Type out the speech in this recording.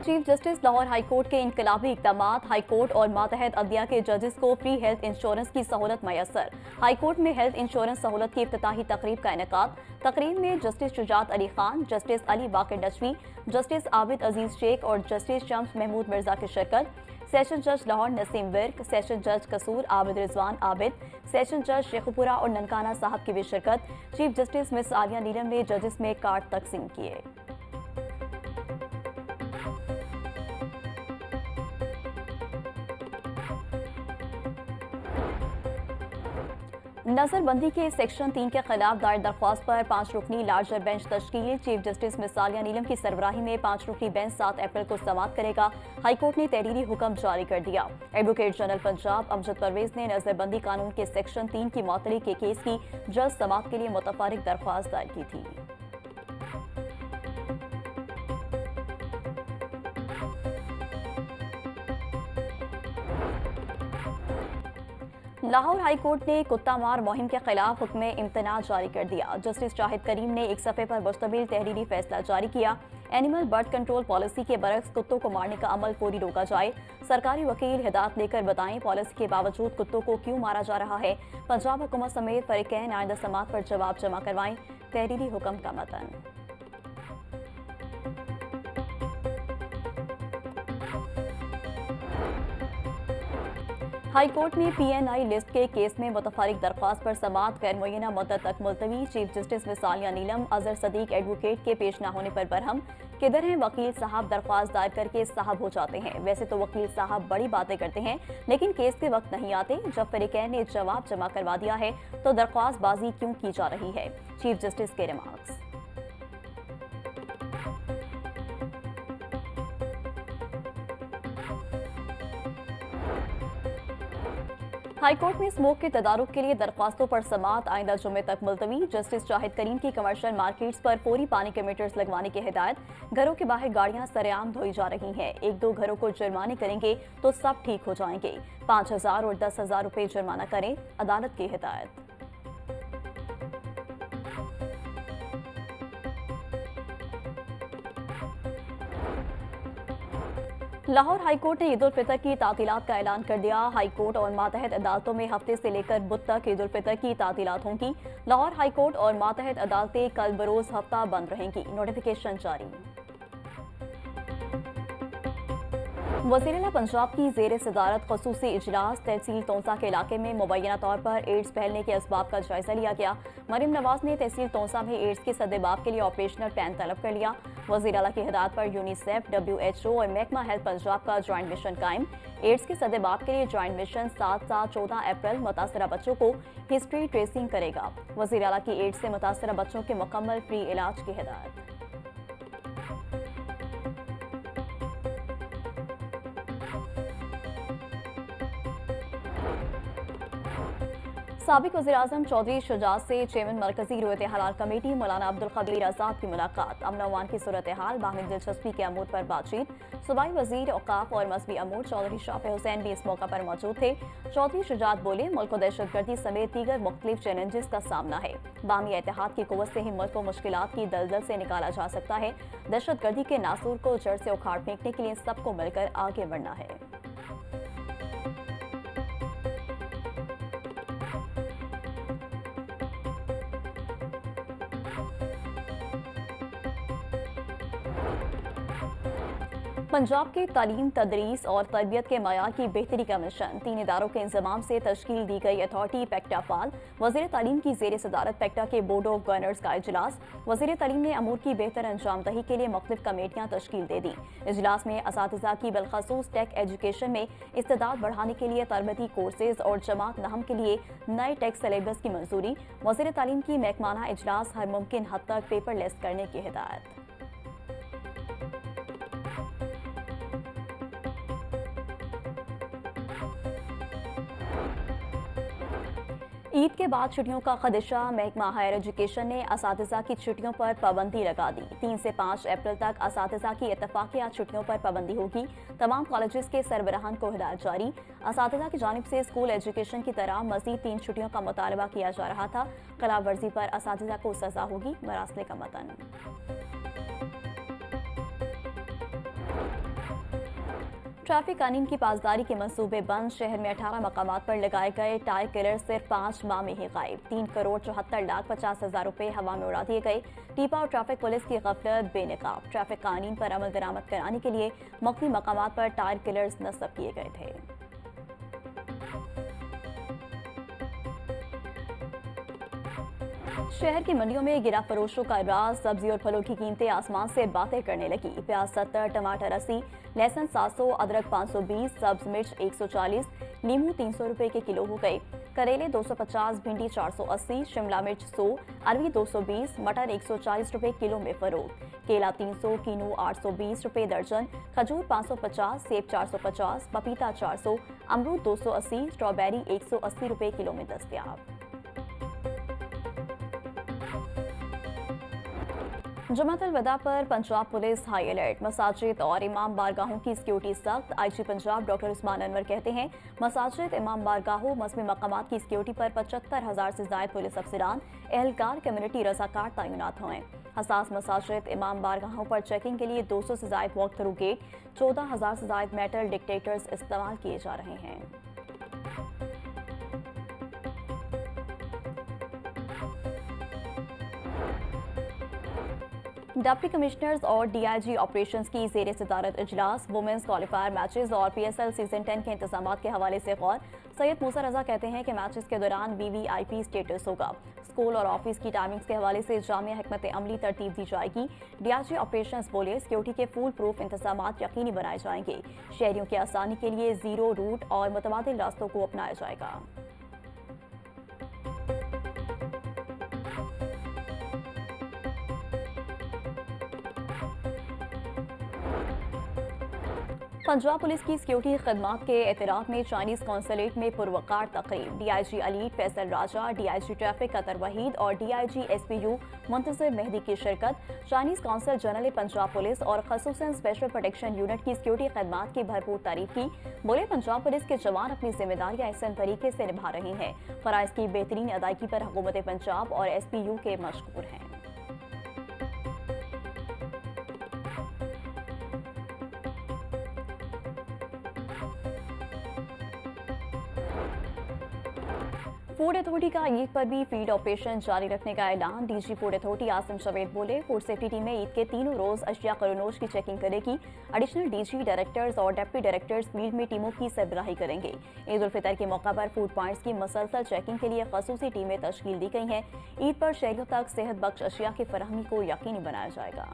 Chief justice Lahore high court के इनकलाबी इक़दामात, high court और मातहत अदलिया के जजेस को फ्री हेल्थ इंश्योरेंस की सहूलत मैसर। हाई कोर्ट में हेल्थ इंश्योरेंस सहूलत की इफ्तिताही तकरीब का इनेकाद। तकरीब में justice Shujaat Ali Khan, justice Ali Baqar Najafi, justice Abid Aziz Sheikh और जस्टिस शम्स महमूद मिर्जा की शिरकत। सेशन जज लाहौर नसीम विर्क, सेशन जज कसूर आबिद रिजवान आबिद, सेशन जज शेखुपुरा और ननकाना साहब की भी शिरकत। चीफ जस्टिस मिस आलिया नीलम ने जजेस में कार्ड तकसीम किए। नजरबंदी के सेक्शन 3 के खिलाफ दायर दरख्वास्त पर 5 रुकनी लार्जर बेंच तश्कील। Chief justice miss Aalia Neelum की सरबराही में 5 रुकनी बेंच 7 अप्रैल को समाअत करेगा। हाईकोर्ट ने तहरीरी हुक्म जारी कर दिया। एडवोकेट जनरल पंजाब अमजद परवेज ने नजरबंदी कानून के सेक्शन 3 की मुअत्तली के केस की जल्द समाअत के लिए मुतफर्रिक दरख्वास्त दायर की थी। लाहौर हाई कोर्ट ने कुत्ता मार मुहिम के खिलाफ हुक्म इम्तना जारी कर दिया। जस्टिस शाहिद करीम ने एक सफ़े पर मुश्तमिल तहरीरी फैसला जारी किया। एनिमल बर्थ कंट्रोल पॉलिसी के बरक्स कुत्तों को मारने का अमल फौरी रोका जाए। सरकारी वकील हिदायत लेकर बताएं पॉलिसी के बावजूद कुत्तों को क्यों मारा जा रहा है। पंजाब हुकूमत समेत फरीकैन आइंदा समाअत पर जवाब जमा करवाएं। तहरीरी हुक्म का मतन। हाई कोर्ट में PNI लिस्ट के केस में मुतफर्रिक दरख्वास्त पर समाअत गैर मुय्यना मुद्दत तक मुलतवी। चीफ जस्टिस मिस आलिया नीलम अजहर सदीक एडवोकेट के पेश न होने पर बरहम। किधर हैं वकील साहब, दरख्वास्त दायर करके साहब हो जाते हैं। वैसे तो वकील साहब बड़ी बातें करते हैं लेकिन केस के वक्त नहीं आते। जब फरीकैन ने जवाब जमा करवा दिया है तो दरख्वास्त बाजी क्यों की जा रही है। चीफ जस्टिस के रिमार्क्स। हाईकोर्ट में स्मोक के तदारुक के लिए दरख्वास्तों पर समाअत आइंदा जुमे तक मुलतवी। जस्टिस शाहिद करीम की कमर्शियल मार्केट्स पर फौरी पानी के मीटर्स लगवाने की हिदायत। घरों के बाहर गाड़ियां सरेआम धोई जा रही हैं। 1-2 घरों को जुर्माने करेंगे तो सब ठीक हो जाएंगे। 5,000 और 10,000 रुपए जुर्माना करें, अदालत की हिदायत। लाहौर हाईकोर्ट ने ईद उल फितर की तातीलात का ऐलान कर दिया। हाईकोर्ट और मातहत अदालतों में हफ्ते से लेकर बुध तक ईद उल फितर की तातीलात होंगी। लाहौर हाईकोर्ट और मातहत अदालतें कल बरोज हफ्ता बंद रहेंगी। नोटिफिकेशन जारी। वज़ीर-ए-आला पंजाब की ज़ेर सदारत ख़ुसूसी इजलास। तहसील तोंसा के इलाके में मुबैना तौर पर एड्स फैलने के असबाब का जायजा लिया गया। मरीम नवाज ने तहसील तोंसा में एड्स के सद्देबाब के लिए ऑपरेशनल प्लान तलब कर लिया। वज़ीर-ए-आला की हिदायत पर यूनिसेफ, WHO और महकमा हेल्थ पंजाब का ज्वाइंट मिशन कायम। एड्स के सद्देबाब के लिए ज्वाइंट मिशन 7-14 अप्रैल मुतासरा बच्चों को हिस्ट्री ट्रेसिंग करेगा। वज़ीर-ए-आला की एड्स से मुतासरा बच्चों के मुकम्मल फ्री इलाज की हिदायत। साबिक वज़ीर-ए-आज़म चौधरी शुजात से चेयरमैन मरकजी रोयत हलाल कमेटी मौलाना अब्दुल क़दीर आज़ाद की मुलाकात। अमन अमान की सूरत हाल, बाहमी दिलचस्पी के अमूर पर बातचीत। सूबाई वज़ीर औक़ाफ़ और मज़हबी अमूर चौधरी शाफ़ी हुसैन भी इस मौका पर मौजूद थे। चौधरी शुजात बोले, मुल्क को दहशतगर्दी समेत दीगर मुख्तलिफ चैलेंजेस का सामना है। बाहमी इत्तेहाद की क़ुव्वत से ही मुल्क को मुश्किलात की दलदल से निकाला जा सकता है। दहशतगर्दी के नासूर को जड़ से उखाड़ फेंकने के लिए सबको मिलकर आगे बढ़ना है। पंजाब के तालीम, तदरीस और तरबियत के मयार की बेहतरी का मिशन। 3 इदारों के इंतजाम से तश्कील दी गई अथॉरिटी पेक्टा फाल। वज़ीर तालीम की ज़ेर सदारत पेक्टा के बोर्ड ऑफ गवर्नर्स का इजलास। वज़ीर तालीम ने अमूर की बेहतर अंजामदही के लिए मुख्तलिफ कमेटियाँ तश्कील दे दी। इजलास में असातिज़ा की बिलखसूस टेक एजुकेशन में इस्तेदाद बढ़ाने के लिए तरबती कोर्सेज और जमात नहम के लिए नए टेक सिलेबस की मंजूरी। वज़ीर तालीम की महकमाना इजलास हर मुमकिन हद तक पेपरलेस करने की हिदायत। ईद के बाद छुट्टियों का खदशा। महकमा हायर एजुकेशन ने असातिज़ा की छुट्टियों पर पाबंदी लगा दी। 3 से 5 अप्रैल तक असातिज़ा की इत्तफाकिया छुट्टियों पर पाबंदी होगी। तमाम कॉलेजेस के सरबराहान को हिदायत जारी। असातिज़ा की जानिब से स्कूल एजुकेशन की तरह मज़ीद 3 छुट्टियों का मुतालबा किया जा रहा था। खिलाफ वर्जी पर असातिज़ा को सज़ा होगी। मरासले का मतन। ट्रैफिक कानून की पासदारी के मंसूबे बंद। शहर में 18 मकामात पर लगाए गए टायर किलर सिर्फ 5 माह में ही गायब। 3,74,50,000 रुपए हवा में उड़ा दिए गए। टीपा और ट्रैफिक पुलिस की गफलत बेनकाब। ट्रैफिक कानून पर अमल दरामद कराने के लिए मुख्तलिफ मकामात पर टायर किलर्स नस्ब किए गए थे। शहर की मंडियों में गिरा फरोशों का राज। सब्जी और फलों की कीमतें आसमान से बातें करने लगी। प्याज 70, टमाटर 80, लहसुन 700, अदरक 520, सब्ज मिर्च 140, नींबू 300 रुपए के किलो हो गए। करेले 250, भिंडी 480, शिमला मिर्च 100, अरवी 220, मटर 140 रुपए किलो में फरोख्त। केला 300, कीनू 820 रुपए दर्जन, खजूर 550, सेब 450, पपीता 400, अमरूद 280, स्ट्रॉबेरी 180 रुपए किलो में दस्तयाब। जुमातुल वदा पर पंजाब पुलिस हाई अलर्ट। मसाजिद और इमाम बारगाहों की सिक्योरिटी सख्त। आईजी पंजाब डॉक्टर उस्मान अनवर कहते हैं मसाजिद, इमाम बारगाहों, मजहबी मकामात की सिक्योरिटी पर 75,000 से ज्यादा पुलिस अफसरान, एहलकार, कम्युनिटी रजाकार तैनात हुए। हसास मसाजिद, इमाम बारगाहों पर चेकिंग के लिए 200 से ज्यादा वॉक थ्रू गेट, 14,000 से ज्यादा मेटल डिटेक्टर्स इस्तेमाल किए जा रहे हैं। डिप्टी कमिश्नर्स और डीआईजी ऑपरेशंस की ज़ेर सदारत इजलास। वुमेंस क्वालिफायर मैचेस और पीएसएल सीजन 10 के इंतजाम के हवाले से गौर। सैयद मूसा रजा कहते हैं कि मैचेस के दौरान वीवीआईपी स्टेटस होगा। स्कूल और ऑफिस की टाइमिंग्स के हवाले से जामिया हिकमत अमली तरतीब दी जाएगी। डीआईजी ऑपरेशंस बोले सिक्योरिटी के फुल प्रूफ इंतजाम यकीनी बनाए जाएंगे। शहरियों की आसानी के लिए जीरो रूट और मुतबादिल रास्तों को अपनाया जाएगा। पंजाब पुलिस की सिक्योरिटी खदमात के एतराफ़ में चाइनीज़ कौंसलेट में पुरवकार तकरीब। डीआईजी अलीट फैसल राजा, डीआईजी ट्रैफिक अतर वहीद और डीआईजी एसपीयू मुंतज़िर मेहदी की शिरकत। Chinese consul general Punjab police और खसूसन स्पेशल प्रोटेक्शन यूनिट की सिक्योरिटी खदमात की भरपूर तारीफ की। बोले पंजाब पुलिस के जवान अपनी जिम्मेदारियां अहसन तरीके से निभा रहे हैं। फ़राइज़ की बेहतरीन अदायगी पर हुकूमत पंजाब और एसपीयू के मशकूर हैं। फूड अथॉरिटी का ईद पर भी फील्ड ऑपरेशन जारी रखने का ऐलान। DG food authority Asim Javed बोले फूड सेफ्टी टीमें ईद के तीनों रोज अशिया करोनोज की चेकिंग करेगी। एडिशनल डीजी डायरेक्टर्स और डिप्टी डायरेक्टर्स फील्ड में टीमों की सरबराही करेंगे। ईद उल फितर के मौका पर फूड पॉइंट्स की मसलसल चेकिंग के लिए खसूसी टीमें तश्कील दी गई हैं। ईद पर शहरियों तक सेहत बख्श अशिया की फराहमी को यकीनी बनाया जाएगा।